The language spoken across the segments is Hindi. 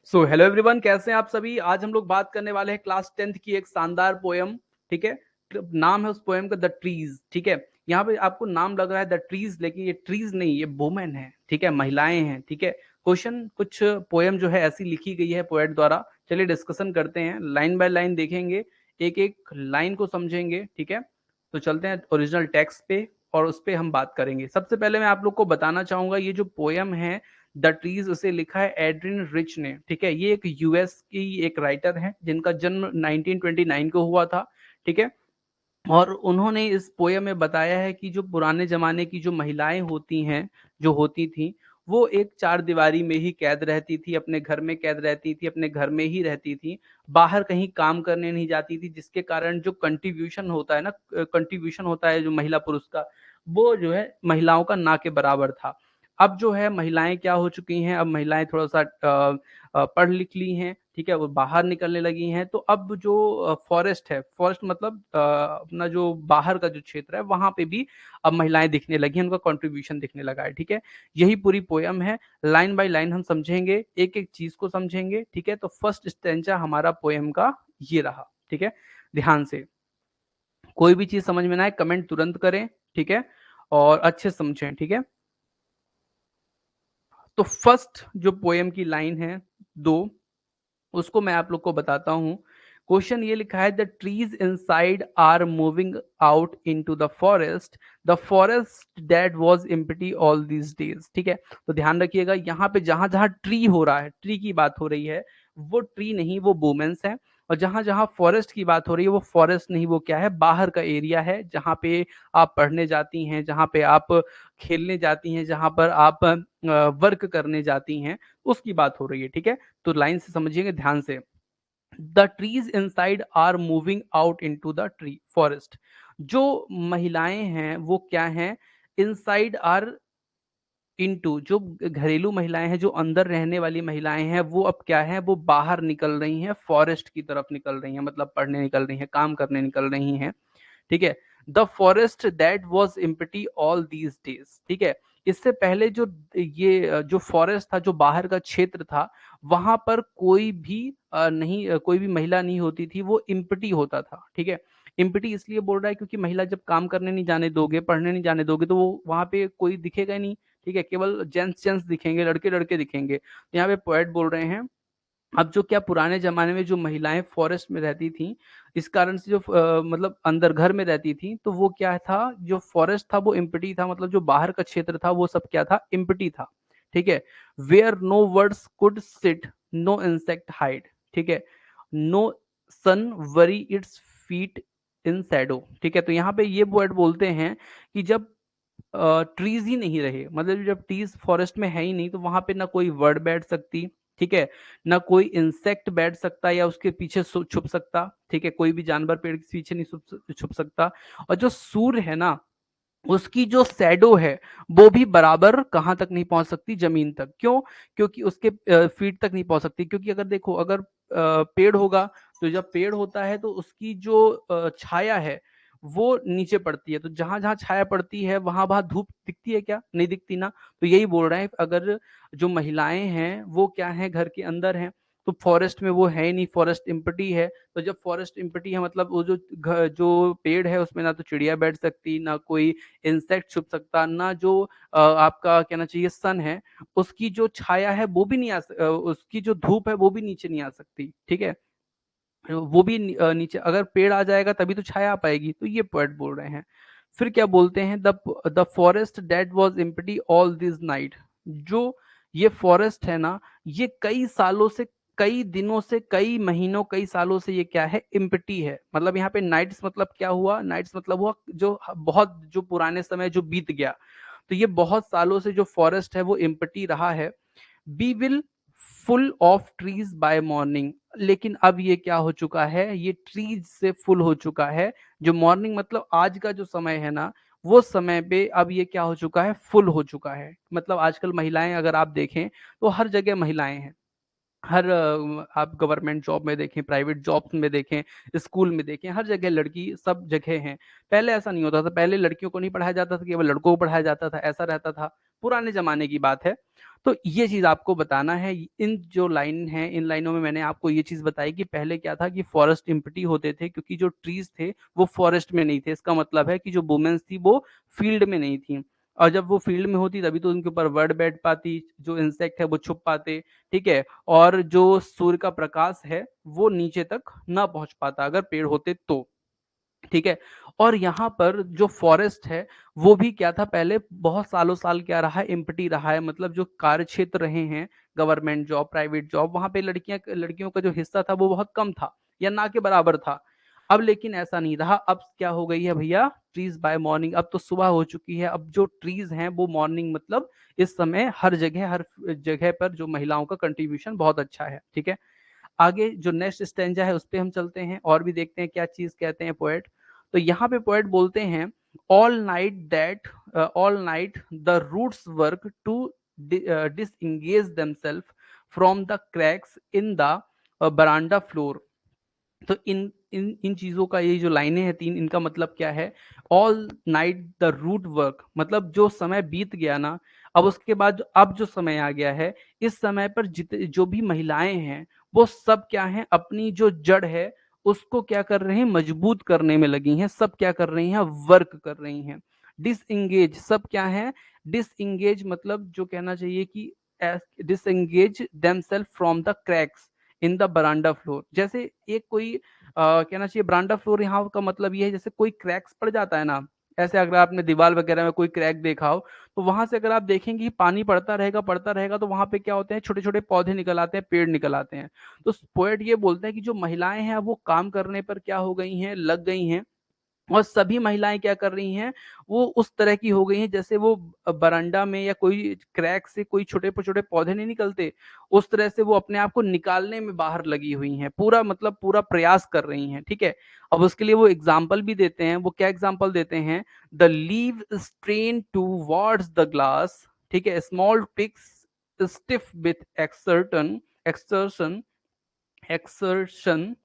सो हेलो एवरीवन, कैसे हैं आप सभी। आज हम लोग बात करने वाले हैं क्लास 10th की एक शानदार पोयम। ठीक है। नाम है उस पोयम का द ट्रीज। ठीक है। यहाँ पे आपको नाम लग रहा है द ट्रीज, लेकिन ये ट्रीज नहीं, ये वुमेन है। ठीक है, महिलाएं हैं। ठीक है। क्वेश्चन कुछ पोयम जो है ऐसी लिखी गई है पोएट द्वारा। चलिए डिस्कशन करते हैं, लाइन बाय लाइन देखेंगे, एक एक लाइन को समझेंगे। ठीक है। तो चलते हैं ओरिजिनल टेक्स्ट पे और उस पे हम बात करेंगे। सबसे पहले मैं आप लोग को बताना चाहूंगा, ये जो पोयम है द ट्रीज, उसे लिखा है एड्रिन रिच ने। ठीक है। ये एक यूएस की एक राइटर है जिनका जन्म 1929 को हुआ था। ठीक है। और उन्होंने इस पोयम में बताया है कि जो पुराने जमाने की जो महिलाएं होती हैं, जो होती थी, वो एक चार दीवारी में ही कैद रहती थी, अपने घर में कैद रहती थी, अपने घर में ही रहती थी, बाहर कहीं काम करने नहीं जाती थी, जिसके कारण जो कंट्रीब्यूशन होता है ना, कंट्रीब्यूशन होता है जो महिला पुरुष का, वो जो है महिलाओं का ना के बराबर था। अब जो है महिलाएं क्या हो चुकी हैं, अब महिलाएं थोड़ा सा पढ़ लिख ली हैं। ठीक है, वो बाहर निकलने लगी हैं। तो अब जो फॉरेस्ट है, फॉरेस्ट मतलब अपना जो बाहर का जो क्षेत्र है, वहां पे भी अब महिलाएं दिखने लगी हैं, उनका कंट्रीब्यूशन दिखने लगा है। ठीक है। यही पूरी पोयम है, लाइन बाय लाइन हम समझेंगे, एक एक चीज को समझेंगे। ठीक है। तो फर्स्ट स्टेंजा हमारा पोयम का ये रहा। ठीक है। ध्यान से, कोई भी चीज समझ में ना आए कमेंट तुरंत करें। ठीक है। और अच्छे से समझें। ठीक है। तो फर्स्ट जो पोयम की लाइन है, दो, उसको मैं आप लोग को बताता हूं। क्वेश्चन ये लिखा है, the trees inside are moving out into the forest that was empty all these days. ठीक है। तो ध्यान रखिएगा, यहाँ पे जहां जहां ट्री हो रहा है, ट्री की बात हो रही है, वो ट्री नहीं, वो वुमेन्स है। और जहां जहां फॉरेस्ट की बात हो रही है, वो फॉरेस्ट नहीं, वो क्या है, बाहर का एरिया है, जहां पे आप पढ़ने जाती हैं, जहां पे आप खेलने जाती हैं, जहां पर आप वर्क करने जाती हैं, उसकी बात हो रही है। ठीक है। तो लाइन से समझिएगा ध्यान से, the trees inside are moving out into the tree forest. जो महिलाएं हैं वो क्या हैं, इनसाइड आर इनटू, जो घरेलू महिलाएं हैं, जो अंदर रहने वाली महिलाएं हैं, वो अब क्या है, वो बाहर निकल रही हैं, फॉरेस्ट की तरफ निकल रही हैं, मतलब पढ़ने निकल रही हैं, काम करने निकल रही हैं। ठीक है। The forest that was empty all these days. ठीक है। इससे पहले जो ये जो फॉरेस्ट था, जो बाहर का क्षेत्र था, वहां पर कोई भी नहीं, कोई भी महिला नहीं होती थी, वो इम्पटी होता था। ठीक है। इम्पटी इसलिए बोल रहा है क्योंकि महिला जब काम करने नहीं जाने दोगे, पढ़ने नहीं जाने दोगे, तो वो वहां पे कोई दिखेगा ही नहीं। ठीक है। केवल जेंट्स जेंट्स दिखेंगे, लड़के लड़के दिखेंगे। तो यहाँ पे पोएट बोल रहे हैं, अब जो क्या पुराने जमाने में जो महिलाएं फॉरेस्ट में रहती थी, इस कारण से जो मतलब अंदर घर में रहती थी, तो वो क्या था, जो फॉरेस्ट था वो इम्पटी था, मतलब जो बाहर का क्षेत्र था वो सब क्या था, इम्पटी था। ठीक है। Where no birds could sit, no insect hide. ठीक है। No sun bury its feet in shadow. ठीक है। तो यहाँ पे ये वर्ड बोलते हैं कि जब ट्रीज ही नहीं रहे, मतलब जब ट्रीज फॉरेस्ट में है ही नहीं, तो वहां पे ना कोई वर्ड बैठ सकती, ठीक है, ना कोई इंसेक्ट बैठ सकता या उसके पीछे छुप सकता। ठीक है। कोई भी जानवर पेड़ के पीछे नहीं छुप छुप सकता। और जो सूर्य है ना, उसकी जो सैडो है, वो भी बराबर कहाँ तक नहीं पहुंच सकती, जमीन तक। क्यों? क्योंकि उसके फीट तक नहीं पहुंच सकती, क्योंकि अगर देखो, अगर पेड़ होगा, तो जब पेड़ होता है तो उसकी जो छाया है वो नीचे पड़ती है, तो जहां जहां छाया पड़ती है वहां वहां धूप दिखती है क्या, नहीं दिखती ना। तो यही बोल रहे हैं, अगर जो महिलाएं हैं वो क्या है, घर के अंदर हैं, तो फॉरेस्ट में वो है ही नहीं, फॉरेस्ट इम्पटी है। तो जब फॉरेस्ट इम्पटी है, मतलब वो जो जो पेड़ है उसमें ना तो चिड़िया बैठ सकती, ना कोई इंसेक्ट छुप सकता, ना जो आपका कहना चाहिए सन है, उसकी जो छाया है वो भी नहीं उसकी जो धूप है वो भी नीचे नहीं आ सकती। ठीक है। वो भी नीचे, अगर पेड़ आ जाएगा तभी तो छाया आ पाएगी। तो ये पोएट बोल रहे हैं। फिर क्या बोलते हैं, the forest that was empty all this night. जो ये फॉरेस्ट है ना, ये कई सालों से, कई दिनों से, कई महीनों, कई सालों से ये क्या है, एम्प्टी है। मतलब यहाँ पे नाइट्स मतलब क्या हुआ, नाइट्स मतलब हुआ जो बहुत, जो पुराने समय जो बीत गया। तो ये बहुत सालों से जो फॉरेस्ट है वो एम्प्टी रहा है। Be will full of trees by morning. लेकिन अब ये क्या हो चुका है, ये ट्रीज से फुल हो चुका है। जो मॉर्निंग मतलब आज का जो समय है ना, वो समय पे अब ये क्या हो चुका है, फुल हो चुका है। मतलब आजकल महिलाएं अगर आप देखें, तो हर जगह महिलाएं हैं। हर आप गवर्नमेंट जॉब में देखें, प्राइवेट जॉब्स में देखें, स्कूल में देखें, हर जगह लड़की सब जगह हैं। पहले ऐसा नहीं होता था, पहले लड़कियों को नहीं पढ़ाया जाता था, केवल लड़कों को पढ़ाया जाता था, ऐसा रहता था। पुराने जमाने की बात है। तो ये चीज आपको बताना है। इन जो लाइन है, इन लाइनों में मैंने आपको ये चीज बताई कि पहले क्या था कि फॉरेस्ट इम्प्टी होते थे क्योंकि जो ट्रीज थे वो फॉरेस्ट में नहीं थे। इसका मतलब है कि जो वुमेन्स थी वो फील्ड में नहीं थी, और जब वो फील्ड में होती तभी तो उनके ऊपर वर्ड बैठ पाती, जो इंसेक्ट है वो छुप पाते, ठीक है। और जो सूर्य का प्रकाश है वो नीचे तक ना पहुंच पाता अगर पेड़ होते तो, ठीक है। और यहाँ पर जो फॉरेस्ट है वो भी क्या था, पहले बहुत सालों साल क्या रहा है, एम्प्टी रहा है। मतलब जो कार्य क्षेत्र रहे हैं, गवर्नमेंट जॉब, प्राइवेट जॉब, वहां पे लड़कियों का जो हिस्सा था वो बहुत कम था या ना के बराबर था। अब लेकिन ऐसा नहीं रहा। अब क्या हो गई है भैया, ट्रीज बाय मॉर्निंग। अब तो सुबह हो चुकी है, अब जो ट्रीज हैं वो मॉर्निंग मतलब इस समय हर जगह पर जो महिलाओं का कंट्रीब्यूशन बहुत अच्छा है, ठीक है। आगे जो नेक्स्ट स्टेंजा है उस पे हम चलते हैं और भी देखते हैं क्या चीज कहते हैं पोएट। तो यहाँ पे पोएट बोलते हैं, all night the roots work to disengage themselves from the cracks in the veranda floor. तो इन इन इन चीजों का, ये जो लाइनें हैं तीन, इनका मतलब क्या है। All night the root work, मतलब जो समय बीत गया ना, अब उसके बाद अब जो समय आ गया है, इस समय पर जो भी महिलाएं हैं वो सब क्या है, अपनी जो जड़ है उसको क्या कर रहे हैं, मजबूत करने में लगी हैं। सब क्या कर रही हैं, वर्क कर रही हैं। डिसएंगेज, सब क्या है, डिसएंगेज मतलब जो कहना चाहिए कि disengage themselves from the cracks in the veranda floor. जैसे एक कोई कहना चाहिए बरांडा फ्लोर, यहाँ का मतलब ये है जैसे कोई क्रैक्स पड़ जाता है ना, ऐसे अगर आपने दीवार वगैरह में कोई क्रैक देखा हो तो वहां से अगर आप देखेंगे पानी पड़ता रहेगा तो वहां पे क्या होते हैं, छोटे छोटे पौधे निकल आते हैं, पेड़ निकल आते हैं। तो पोएट ये बोलते हैं कि जो महिलाएं हैं वो काम करने पर क्या हो गई हैं, लग गई हैं। और सभी महिलाएं क्या कर रही हैं, वो उस तरह की हो गई हैं जैसे वो बरांडा में या कोई क्रैक से कोई छोटे छोटे पौधे नहीं निकलते, उस तरह से वो अपने आप को निकालने में बाहर लगी हुई हैं, पूरा मतलब पूरा प्रयास कर रही हैं, ठीक है। अब उसके लिए वो एग्जाम्पल भी देते हैं। वो क्या एग्जाम्पल देते हैं, the leave strain towards the glass, ठीक है, small picks stiff with exertion exertion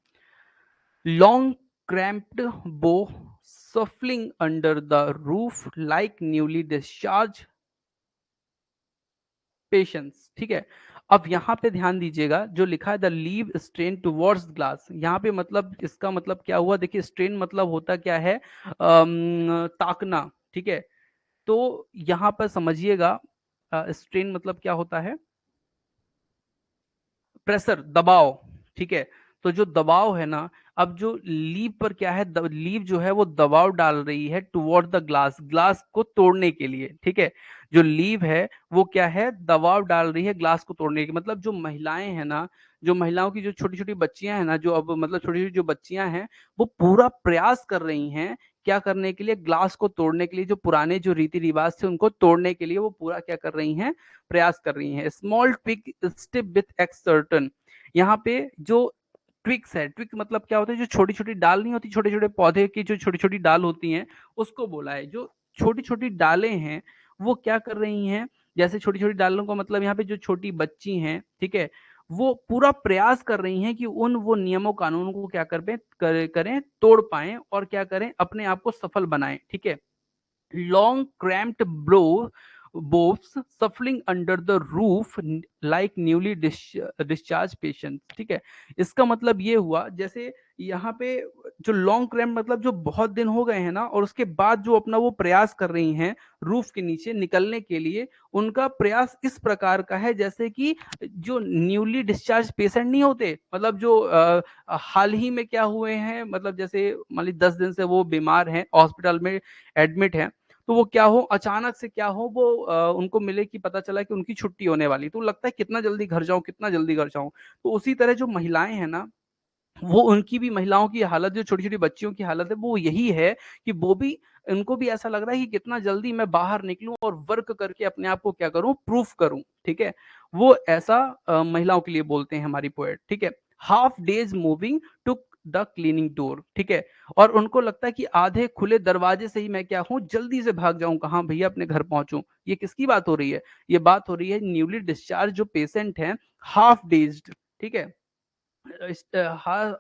long cramped bow shuffling under the roof like newly discharged patience, ठीक है। अब यहाँ पे ध्यान दीजिएगा, जो लिखा है the leave strain towards glass, यहाँ पे मतलब इसका मतलब क्या हुआ, देखिए स्ट्रेन मतलब होता क्या है, ताकना, ठीक है। तो यहाँ पर समझिएगा, स्ट्रेन मतलब क्या होता है, प्रेशर, दबाव, ठीक है। तो जो दबाव है ना, अब जो लीव पर क्या है, लीव जो है वो दबाव डाल रही है टुवर्ड द ग्लास, ग्लास को तोड़ने के लिए, ठीक है। जो लीव है वो क्या है, दबाव डाल रही है ग्लास को तोड़ने की। मतलब जो महिलाएं हैं ना, जो महिलाओं की जो छोटी छोटी बच्चियां हैं ना, जो अब मतलब छोटी छोटी जो बच्चियां हैं, वो पूरा प्रयास कर रही हैं क्या करने के लिए, ग्लास को तोड़ने के लिए। जो पुराने जो रीति रिवाज थे उनको तोड़ने के लिए वो पूरा क्या कर रही हैं, प्रयास कर रही हैं। स्मॉल ट्विग स्टिप विथ एक्सर्टन, यहाँ पे जो ट्विक्स है, ट्विक मतलब क्या होता है, जो छोटी छोटी डाल नहीं होती, छोटे छोटे पौधे की जो छोटी छोटी डाल होती हैं उसको बोला है। जो छोटी छोटी डालें हैं वो क्या कर रही हैं, जैसे छोटी छोटी डालों का मतलब यहाँ पे जो छोटी बच्ची हैं, ठीक है, वो पूरा प्रयास कर रही हैं कि उन वो नियमों कानूनों को क्या करें, तोड़ पाएं और क्या करें, अपने आप को सफल बनाएं, ठीक है। long cramped boughs shuffling under the roof like newly discharged patients, ठीक है। इसका मतलब ये हुआ, जैसे यहाँ पे जो लॉन्ग क्रैम्प मतलब जो बहुत दिन हो गए हैं ना, और उसके बाद जो अपना वो प्रयास कर रही हैं रूफ के नीचे निकलने के लिए, उनका प्रयास इस प्रकार का है जैसे कि जो न्यूली डिस्चार्ज पेशेंट नहीं होते, मतलब जो हाल ही में क्या हुए हैं, मतलब जैसे मान ली 10 दिन से वो बीमार हैं, हॉस्पिटल में एडमिट हैं, तो वो क्या हो, अचानक से क्या हो, वो उनको मिले कि पता चला कि उनकी छुट्टी होने वाली, तो लगता है कितना जल्दी घर जाऊं, कितना जल्दी घर जाऊं। तो उसी तरह जो महिलाएं हैं ना, वो उनकी भी, महिलाओं की हालत, जो छोटी छोटी बच्चियों की हालत है वो यही है कि वो भी, उनको भी ऐसा लग रहा है कि कितना जल्दी मैं बाहर निकलूं और वर्क करके अपने आप को क्या करूं, प्रूफ करूं, ठीक है। वो ऐसा महिलाओं के लिए बोलते हैं हमारी पोएट, ठीक है। Half daze moving to the clinic door, ठीक है। और उनको लगता है कि आधे खुले दरवाजे से ही मैं क्या हूं, जल्दी से भाग जाऊं, कहां भैया, अपने घर पहुंचूं। ये किसकी बात हो रही है, ये बात हो रही है न्यूली डिस्चार्ज जो पेशेंट हैं, हाफ डेज्ड, ठीक है,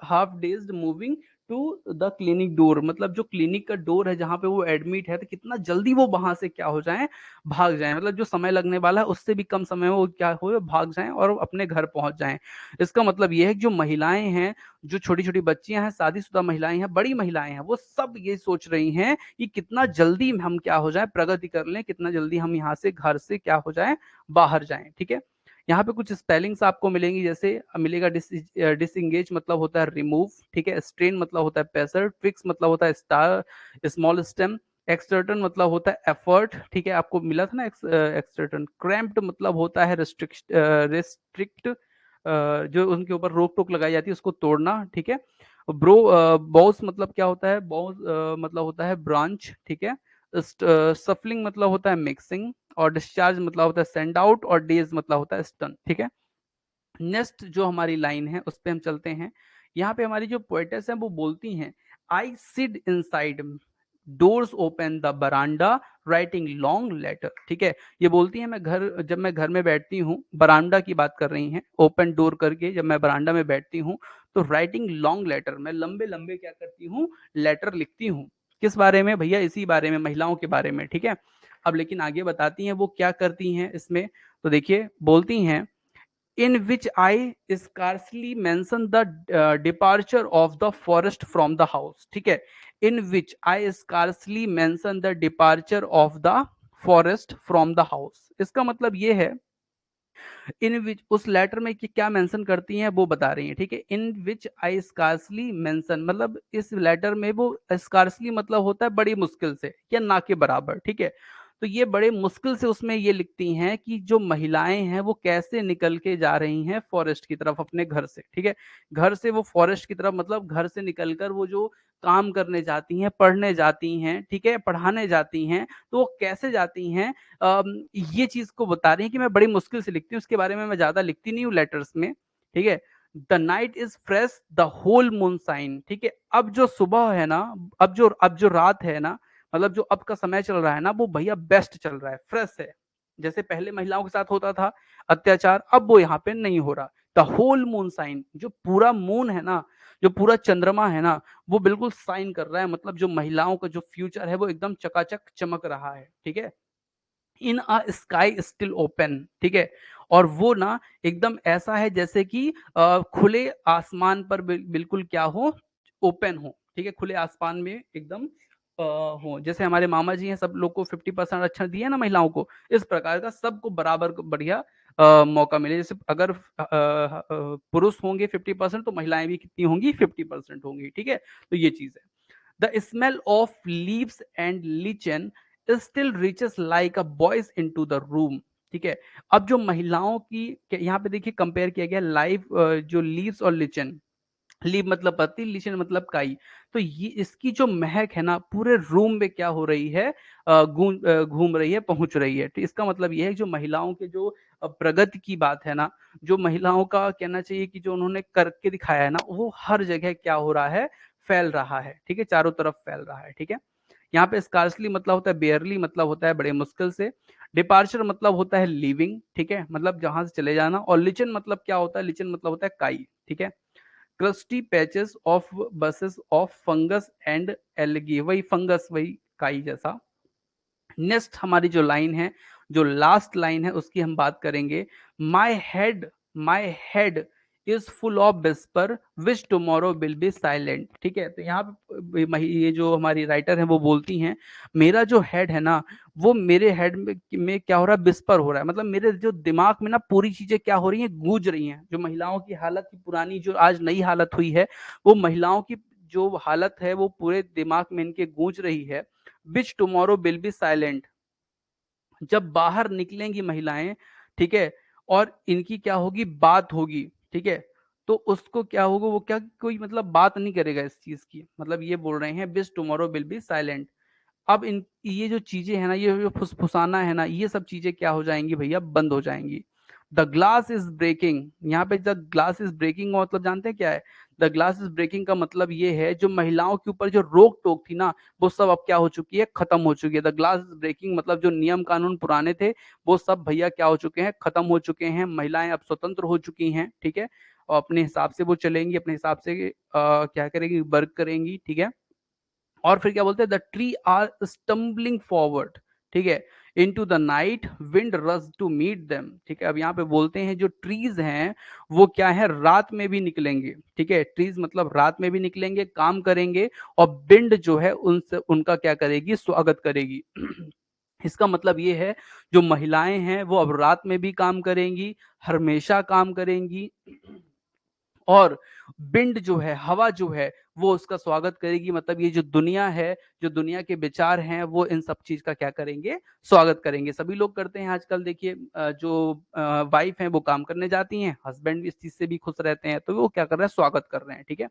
half daze moving to the clinic door, मतलब जो क्लिनिक का डोर है जहां पे वो एडमिट है, तो कितना जल्दी वो वहां से क्या हो जाए, भाग जाएं, मतलब जो समय लगने वाला है उससे भी कम समय में वो क्या हो भाग जाएं और अपने घर पहुंच जाएं। इसका मतलब ये है कि जो महिलाएं हैं, जो छोटी छोटी बच्चियां हैं, शादीशुदा महिलाएं हैं, बड़ी महिलाएं हैं, वो सब ये सोच रही हैं कि कितना जल्दी हम क्या हो जाए, प्रगति कर लें, कितना जल्दी हम यहाँ से घर से क्या हो जाए, बाहर जाएं। ठीक है, यहाँ पे कुछ स्पेलिंग्स आपको मिलेंगी, जैसे मिलेगा डिसंगेज मतलब होता है रिमूव, ठीक है, स्ट्रेन मतलब होता है प्रेशर, ट्विक्स मतलब होता है स्टार स्मॉल स्टेम, एक्सटर्टन मतलब होता है एफर्ट, ठीक है, आपको मिला था ना एक्सटर्टन। क्रैम्प्ड मतलब होता है रेस्ट्रिक्ट, जो उनके ऊपर रोक टोक लगाई जाती है उसको तोड़ना, ठीक है। ब्रो बॉस मतलब क्या होता है, बॉस मतलब होता है ब्रांच, ठीक है। सफलिंग मतलब होता है मिक्सिंग, और डिस्चार्ज मतलब होता है सेंड आउट, और डेज मतलब होता है स्टन, ठीक है। नेक्स्ट जो हमारी लाइन है उस पे हम चलते हैं। यहाँ पे हमारी जो पोएटेस है वो बोलती हैं, I sit inside doors open the veranda writing long letter, ठीक है। ये बोलती है मैं घर, जब मैं घर में बैठती हूँ, बरांडा की बात कर रही हैं, ओपन डोर करके जब मैं बरांडा में बैठती हूँ, तो राइटिंग लॉन्ग लेटर, मैं लंबे लंबे क्या करती हूँ, लेटर लिखती हूँ। किस बारे में भैया, इसी बारे में, महिलाओं के बारे में, ठीक है। अब लेकिन आगे बताती हैं वो क्या करती हैं इसमें, तो देखिए बोलती हैं, in which I scarcely mention the departure of the forest from the house, ठीक है। in which I scarcely mention the departure of the forest from the house, इसका मतलब ये है, इन विच उस लेटर में कि क्या मेंशन करती हैं वो बता रही हैं, ठीक है। इन विच आई स्कार्सली मेंशन, मतलब इस लेटर में वो स्कार्सली मतलब होता है बड़ी मुश्किल से या ना के बराबर, ठीक है। तो ये बड़े मुश्किल से उसमें ये लिखती हैं कि जो महिलाएं हैं वो कैसे निकल के जा रही हैं फॉरेस्ट की तरफ अपने घर से, ठीक है। घर से वो फॉरेस्ट की तरफ, मतलब घर से निकलकर वो जो काम करने जाती हैं, पढ़ने जाती हैं, ठीक है, पढ़ाने जाती हैं, तो वो कैसे जाती हैं, ये चीज को बता रही है कि मैं बड़ी मुश्किल से लिखती हूँ, उसके बारे में मैं ज्यादा लिखती नहीं हूँ लेटर्स में, ठीक है। The night is fresh the whole moon shine, ठीक है। अब जो सुबह है ना, अब जो रात है ना, मतलब जो अब का समय चल रहा है ना, वो भैया बेस्ट चल रहा है, फ्रेश है। जैसे पहले महिलाओं के साथ होता था अत्याचार, अब वो यहाँ पे नहीं हो रहा। द होल मून साइन, जो पूरा मून है ना, जो पूरा चंद्रमा है ना, वो बिल्कुल साइन कर रहा है, मतलब जो महिलाओं का जो फ्यूचर है वो एकदम चकाचक चमक रहा है, ठीक है। इन अ स्काई स्टिल ओपन, ठीक है। और वो ना एकदम ऐसा है जैसे कि खुले आसमान पर बिल्कुल क्या हो, ओपन हो, ठीक है, खुले आसमान में एकदम हो, जैसे हमारे मामा जी हैं, सब लोग को 50% आरक्षण दिया ना महिलाओं को, इस प्रकार का सबको बराबर बढ़िया मौका मिले। जैसे अगर पुरुष होंगे 50%, तो महिलाएं भी कितनी होंगी, 50% होंगी, ठीक है। तो ये चीज है। The smell of leaves and lichen still reaches like a boys into the room, ठीक है। अब जो महिलाओं की यहाँ पे देखिए कंपेयर किया गया लाइव, जो लीव्स और लिचन, लीव मतलब पत्ती, लिचन मतलब काई, तो ये इसकी जो महक है ना पूरे रूम में क्या हो रही है, घूम रही है, पहुंच रही है। तो इसका मतलब ये है कि जो महिलाओं के जो प्रगति की बात है ना, जो महिलाओं का कहना चाहिए कि जो उन्होंने करके दिखाया है ना, वो हर जगह क्या हो रहा है, फैल रहा है, ठीक है, चारों तरफ फैल रहा है, ठीक है। यहाँ पे स्कार्सली मतलब होता है बेयरली, मतलब होता है बड़े मुश्किल से। डिपार्चर मतलब होता है लीविंग, ठीक है, मतलब जहां से चले जाना। और लिचन मतलब क्या होता है, लिचन मतलब होता है काई, ठीक है। Crusty patches of buses of fungus and algae, वही फंगस, वही काई जैसा। नेक्स्ट हमारी जो लाइन है, जो लास्ट लाइन है उसकी हम बात करेंगे। My head is full of whisper which tomorrow will be silent, ठीक है। तो यहाँ पे ये जो हमारी राइटर है वो बोलती हैं, मेरा जो हेड है ना, वो मेरे हेड में क्या हो रहा है, विस्पर हो रहा है, मतलब मेरे जो दिमाग में ना पूरी चीजें क्या हो रही हैं, गूंज रही हैं। जो महिलाओं की हालत की पुरानी, जो आज नई हालत हुई है, वो महिलाओं की जो हालत है वो पूरे दिमाग में इनके गूंज रही है। विच टुमारो विल बी साइलेंट, जब बाहर निकलेंगी महिलाएं, ठीक है, और इनकी क्या होगी, बात होगी, ठीक है, तो उसको क्या होगा, वो क्या कोई मतलब बात नहीं करेगा इस चीज की, मतलब ये बोल रहे हैं बिस टुमारो विल बी साइलेंट। अब इन ये जो चीजें है ना, ये जो फुसफुसाना है ना, ये सब चीजें क्या हो जाएंगी भैया, बंद हो जाएंगी। द ग्लास इज ब्रेकिंग, यहाँ पे द ग्लास इज ब्रेकिंग का मतलब जानते हैं क्या है? द ग्लास इज ब्रेकिंग का मतलब ये है जो महिलाओं के ऊपर जो रोक टोक थी ना, वो सब अब क्या हो चुकी है, खत्म हो चुकी है। द ग्लास इज ब्रेकिंग मतलब जो नियम कानून पुराने थे वो सब भैया क्या हो चुके हैं, खत्म हो चुके हैं। महिलाएं अब स्वतंत्र हो चुकी हैं, ठीक है, और अपने हिसाब से वो चलेंगी, अपने हिसाब से क्या करेंगी, वर्क करेंगी, ठीक है। और फिर क्या बोलते हैं, the tree are stumbling forward, ठीक है, into the night, wind rush to meet them, ठीक है। अब यहाँ पे बोलते हैं जो ट्रीज हैं वो क्या है, रात में भी निकलेंगे, ठीक है। ट्रीज मतलब रात में भी निकलेंगे, काम करेंगे, और विंड जो है उनसे उनका क्या करेगी, स्वागत करेगी। इसका मतलब ये है जो महिलाएं हैं वो अब रात में भी काम करेंगी, हमेशा काम करेंगी, और विंड जो है, हवा जो है, वो उसका स्वागत करेगी। मतलब ये जो दुनिया है, जो दुनिया के विचार हैं, वो इन सब चीज का क्या करेंगे, स्वागत करेंगे। सभी लोग करते हैं आजकल, देखिए जो वाइफ है वो काम करने जाती हैं, हस्बैंड भी इस चीज से भी खुश रहते हैं, तो वो क्या कर रहे हैं, स्वागत कर रहे हैं, ठीक है।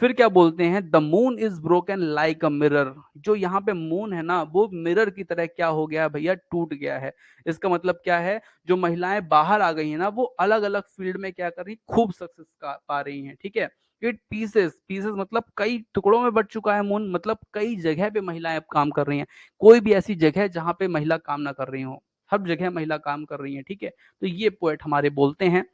फिर क्या बोलते हैं, the moon is broken like a mirror, जो यहाँ पे मून है ना वो मिरर की तरह क्या हो गया भैया, टूट गया है। इसका मतलब क्या है, जो महिलाएं बाहर आ गई है ना वो अलग अलग फील्ड में क्या कर रही, खूब सक्सेस पा रही हैं, ठीक है। इट पीसेस, पीसेस मतलब कई टुकड़ों में बट चुका है मून, मतलब कई जगह पे महिलाएं अब काम कर रही हैं। कोई भी ऐसी जगह जहां पे महिला काम ना कर रही हो, हर जगह महिला काम कर रही है, ठीक है। तो ये पोएट हमारे बोलते हैं,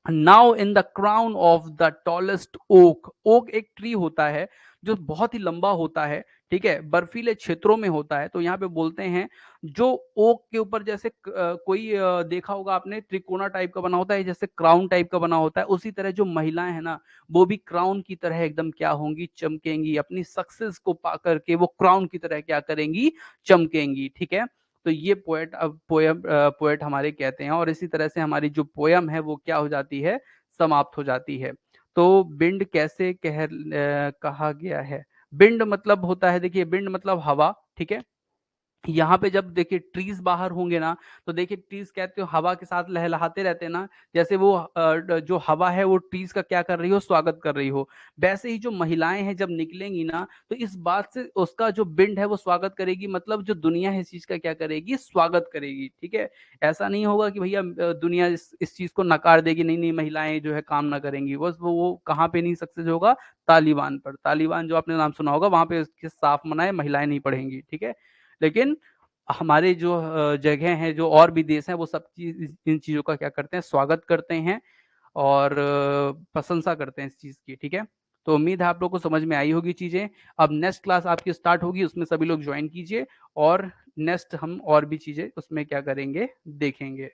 now in the crown of the tallest oak, oak एक ट्री होता है जो बहुत ही लंबा होता है, ठीक है, बर्फीले क्षेत्रों में होता है। तो यहाँ पे बोलते हैं जो ओक के ऊपर जैसे कोई देखा होगा आपने, त्रिकोणा टाइप का बना होता है, जैसे क्राउन टाइप का बना होता है, उसी तरह जो महिलाएं हैं ना वो भी क्राउन की तरह एकदम क्या होंगी, चमकेंगी, पा सक्सेस को पा करके वो क्राउन की तरह क्या करेंगी, चमकेंगी, ठीक है। तो ये पोएट, अब पोएट हमारे कहते हैं, और इसी तरह से हमारी जो पोयम है वो क्या हो जाती है, समाप्त हो जाती है। तो बिंड कैसे कहा गया है, बिंड मतलब होता है, देखिए बिंड मतलब हवा, ठीक है। यहाँ पे जब देखिए ट्रीज बाहर होंगे ना, तो देखिए ट्रीज कहते हो हवा के साथ लहलहाते रहते हैं ना, जैसे वो जो हवा है वो ट्रीज का क्या कर रही हो, स्वागत कर रही हो। वैसे ही जो महिलाएं हैं जब निकलेंगी ना, तो इस बात से उसका जो बिंड है वो स्वागत करेगी, मतलब जो दुनिया है इस चीज का क्या करेगी, स्वागत करेगी, ठीक है। ऐसा नहीं होगा कि भैया दुनिया इस चीज को नकार देगी, नहीं नहीं महिलाएं जो है काम ना करेंगी, बस वो कहाँ पे नहीं सक्सेस होगा, तालिबान पर। तालिबान जो आपने नाम सुना होगा, वहां पे उसके साफ मना है, महिलाएं नहीं पढ़ेंगी, ठीक है। लेकिन हमारे जो जगह हैं, जो और भी देश हैं, वो सब चीज इन चीज़ों का क्या करते हैं, स्वागत करते हैं, और प्रशंसा करते हैं इस चीज़ की, ठीक है। तो उम्मीद है आप लोग को समझ में आई होगी चीज़ें। अब नेक्स्ट क्लास आपकी स्टार्ट होगी, उसमें सभी लोग ज्वाइन कीजिए, और नेक्स्ट हम और भी चीज़ें उसमें क्या करेंगे, देखेंगे।